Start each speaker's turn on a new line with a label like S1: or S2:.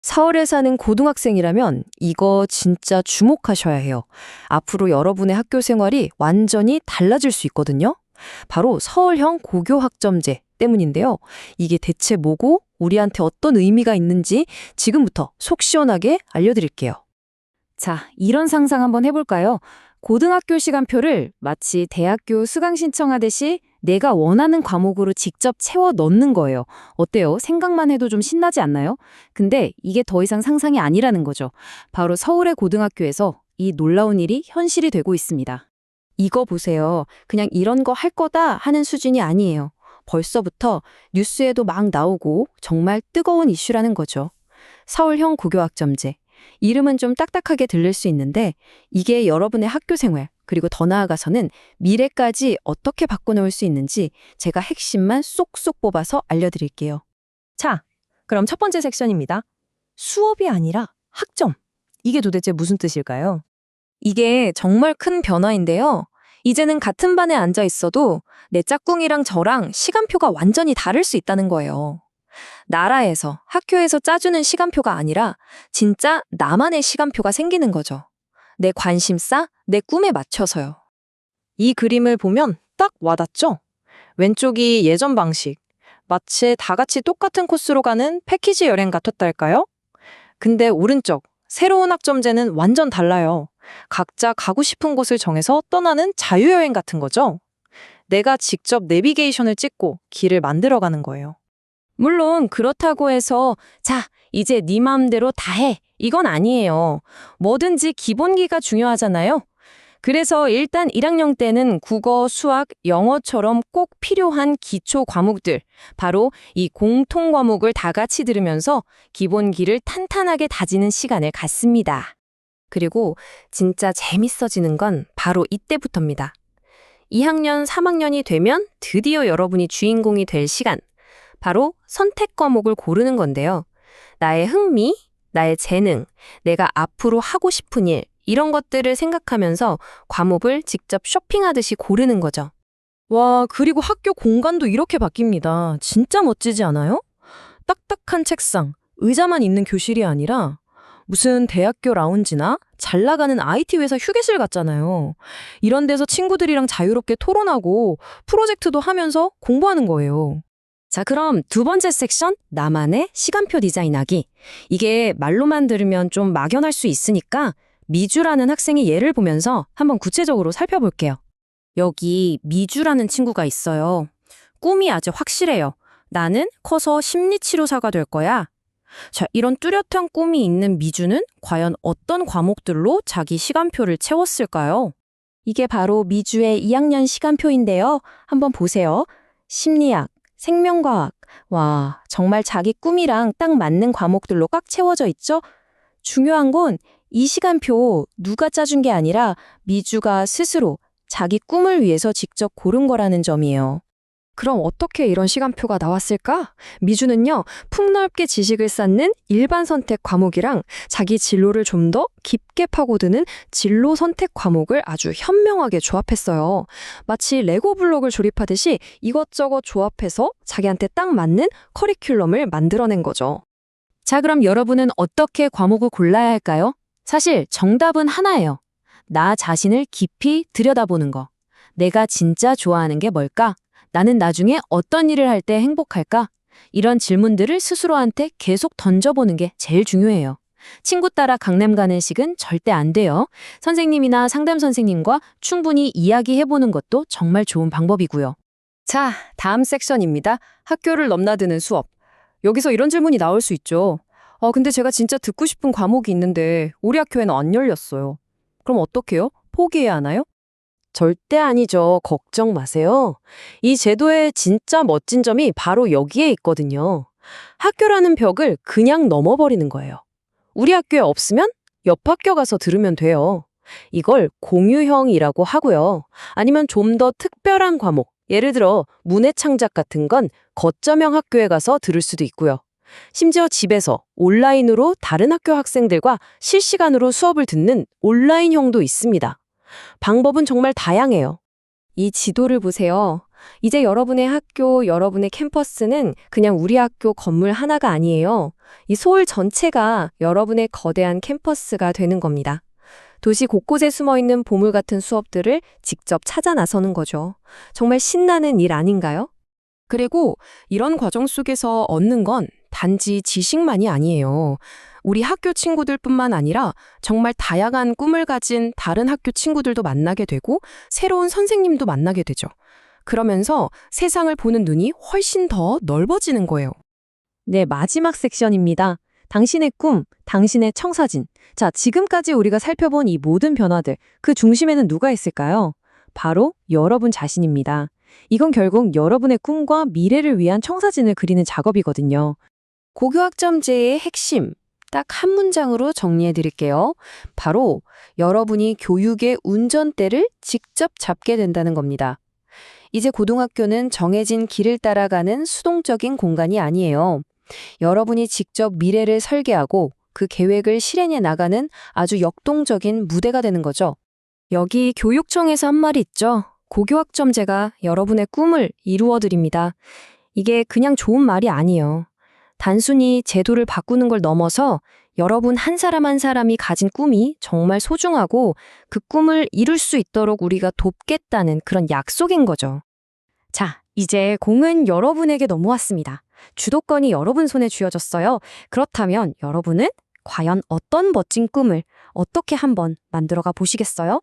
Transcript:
S1: 서울에 사는 고등학생이라면 이거 진짜 주목하셔야 해요. 앞으로 여러분의 학교 생활이 완전히 달라질 수 있거든요. 바로 서울형 고교학점제 때문인데요. 이게 대체 뭐고 우리한테 어떤 의미가 있는지 지금부터 속 시원하게 알려드릴게요. 자, 이런 상상 한번 해볼까요? 고등학교 시간표를 마치 대학교 수강 신청하듯이 내가 원하는 과목으로 직접 채워 넣는 거예요. 어때요? 생각만 해도 좀 신나지 않나요? 근데 이게 더 이상 상상이 아니라는 거죠. 바로 서울의 고등학교에서 이 놀라운 일이 현실이 되고 있습니다. 이거 보세요. 그냥 이런 거 할 거다 하는 수준이 아니에요. 벌써부터 뉴스에도 막 나오고 정말 뜨거운 이슈라는 거죠. 서울형 고교학점제. 이름은 좀 딱딱하게 들릴 수 있는데 이게 여러분의 학교 생활, 그리고 더 나아가서는 미래까지 어떻게 바꿔놓을 수 있는지 제가 핵심만 쏙쏙 뽑아서 알려드릴게요.
S2: 자, 그럼 첫 번째 섹션입니다. 수업이 아니라 학점. 이게 도대체 무슨 뜻일까요?
S1: 이게 정말 큰 변화인데요. 이제는 같은 반에 앉아 있어도 내 짝꿍이랑 저랑 시간표가 완전히 다를 수 있다는 거예요. 나라에서, 학교에서 짜주는 시간표가 아니라 진짜 나만의 시간표가 생기는 거죠. 내 관심사, 내 꿈에 맞춰서요.
S2: 이 그림을 보면 딱 와닿죠? 왼쪽이 예전 방식. 마치 다 같이 똑같은 코스로 가는 패키지 여행 같았달까요? 근데 오른쪽, 새로운 학점제는 완전 달라요. 각자 가고 싶은 곳을 정해서 떠나는 자유여행 같은 거죠. 내가 직접 내비게이션을 찍고 길을 만들어가는 거예요.
S1: 물론 그렇다고 해서 자, 이제 네 마음대로 다 해. 이건 아니에요. 뭐든지 기본기가 중요하잖아요. 그래서 일단 1학년 때는 국어, 수학, 영어처럼 꼭 필요한 기초 과목들, 바로 이 공통 과목을 다 같이 들으면서 기본기를 탄탄하게 다지는 시간을 갖습니다. 그리고 진짜 재밌어지는 건 바로 이때부터입니다. 2학년, 3학년이 되면 드디어 여러분이 주인공이 될 시간. 바로 선택 과목을 고르는 건데요. 나의 흥미, 나의 재능, 내가 앞으로 하고 싶은 일, 이런 것들을 생각하면서 과목을 직접 쇼핑하듯이 고르는 거죠.
S2: 와, 그리고 학교 공간도 이렇게 바뀝니다. 진짜 멋지지 않아요? 딱딱한 책상, 의자만 있는 교실이 아니라 무슨 대학교 라운지나 잘 나가는 IT 회사 휴게실 같잖아요. 이런 데서 친구들이랑 자유롭게 토론하고 프로젝트도 하면서 공부하는 거예요.
S1: 자, 그럼 두 번째 섹션, 나만의 시간표 디자인하기. 이게 말로만 들으면 좀 막연할 수 있으니까 미주라는 학생의 예를 보면서 한번 구체적으로 살펴볼게요. 여기 미주라는 친구가 있어요. 꿈이 아주 확실해요. 나는 커서 심리치료사가 될 거야. 자, 이런 뚜렷한 꿈이 있는 미주는 과연 어떤 과목들로 자기 시간표를 채웠을까요? 이게 바로 미주의 2학년 시간표인데요. 한번 보세요. 심리학, 생명과학. 와, 정말 자기 꿈이랑 딱 맞는 과목들로 꽉 채워져 있죠? 중요한 건 이 시간표 누가 짜준 게 아니라 미주가 스스로 자기 꿈을 위해서 직접 고른 거라는 점이에요. 그럼 어떻게 이런 시간표가 나왔을까? 미주는요, 폭넓게 지식을 쌓는 일반 선택 과목이랑 자기 진로를 좀 더 깊게 파고드는 진로 선택 과목을 아주 현명하게 조합했어요. 마치 레고 블록을 조립하듯이 이것저것 조합해서 자기한테 딱 맞는 커리큘럼을 만들어낸 거죠. 자, 그럼 여러분은 어떻게 과목을 골라야 할까요? 사실 정답은 하나예요. 나 자신을 깊이 들여다보는 거. 내가 진짜 좋아하는 게 뭘까? 나는 나중에 어떤 일을 할 때 행복할까? 이런 질문들을 스스로한테 계속 던져보는 게 제일 중요해요. 친구 따라 강남 가는 식은 절대 안 돼요. 선생님이나 상담 선생님과 충분히 이야기해보는 것도 정말 좋은 방법이고요. 자, 다음 섹션입니다. 학교를 넘나드는 수업. 여기서 이런 질문이 나올 수 있죠. 근데 제가 진짜 듣고 싶은 과목이 있는데 우리 학교에는 안 열렸어요. 그럼 어떡해요? 포기해야 하나요?
S2: 절대 아니죠. 걱정 마세요. 이 제도의 진짜 멋진 점이 바로 여기에 있거든요. 학교라는 벽을 그냥 넘어버리는 거예요. 우리 학교에 없으면 옆 학교 가서 들으면 돼요. 이걸 공유형이라고 하고요. 아니면 좀 더 특별한 과목, 예를 들어 문해창작 같은 건 거점형 학교에 가서 들을 수도 있고요. 심지어 집에서 온라인으로 다른 학교 학생들과 실시간으로 수업을 듣는 온라인형도 있습니다. 방법은 정말 다양해요.
S1: 이 지도를 보세요. 이제 여러분의 학교, 여러분의 캠퍼스는 그냥 우리 학교 건물 하나가 아니에요. 이 서울 전체가 여러분의 거대한 캠퍼스가 되는 겁니다. 도시 곳곳에 숨어 있는 보물 같은 수업들을 직접 찾아 나서는 거죠. 정말 신나는 일 아닌가요?
S3: 그리고 이런 과정 속에서 얻는 건 단지 지식만이 아니에요. 우리 학교 친구들뿐만 아니라 정말 다양한 꿈을 가진 다른 학교 친구들도 만나게 되고 새로운 선생님도 만나게 되죠. 그러면서 세상을 보는 눈이 훨씬 더 넓어지는 거예요.
S2: 네, 마지막 섹션입니다. 당신의 꿈, 당신의 청사진. 자, 지금까지 우리가 살펴본 이 모든 변화들, 그 중심에는 누가 있을까요? 바로 여러분 자신입니다. 이건 결국 여러분의 꿈과 미래를 위한 청사진을 그리는 작업이거든요.
S1: 고교학점제의 핵심, 딱 한 문장으로 정리해 드릴게요. 바로 여러분이 교육의 운전대를 직접 잡게 된다는 겁니다. 이제 고등학교는 정해진 길을 따라가는 수동적인 공간이 아니에요. 여러분이 직접 미래를 설계하고 그 계획을 실행해 나가는 아주 역동적인 무대가 되는 거죠. 여기 교육청에서 한 말이 있죠. 고교학점제가 여러분의 꿈을 이루어 드립니다. 이게 그냥 좋은 말이 아니에요. 단순히 제도를 바꾸는 걸 넘어서 여러분 한 사람 한 사람이 가진 꿈이 정말 소중하고 그 꿈을 이룰 수 있도록 우리가 돕겠다는 그런 약속인 거죠.
S2: 자, 이제 공은 여러분에게 넘어왔습니다. 주도권이 여러분 손에 쥐어졌어요. 그렇다면 여러분은 과연 어떤 멋진 꿈을 어떻게 한번 만들어가 보시겠어요?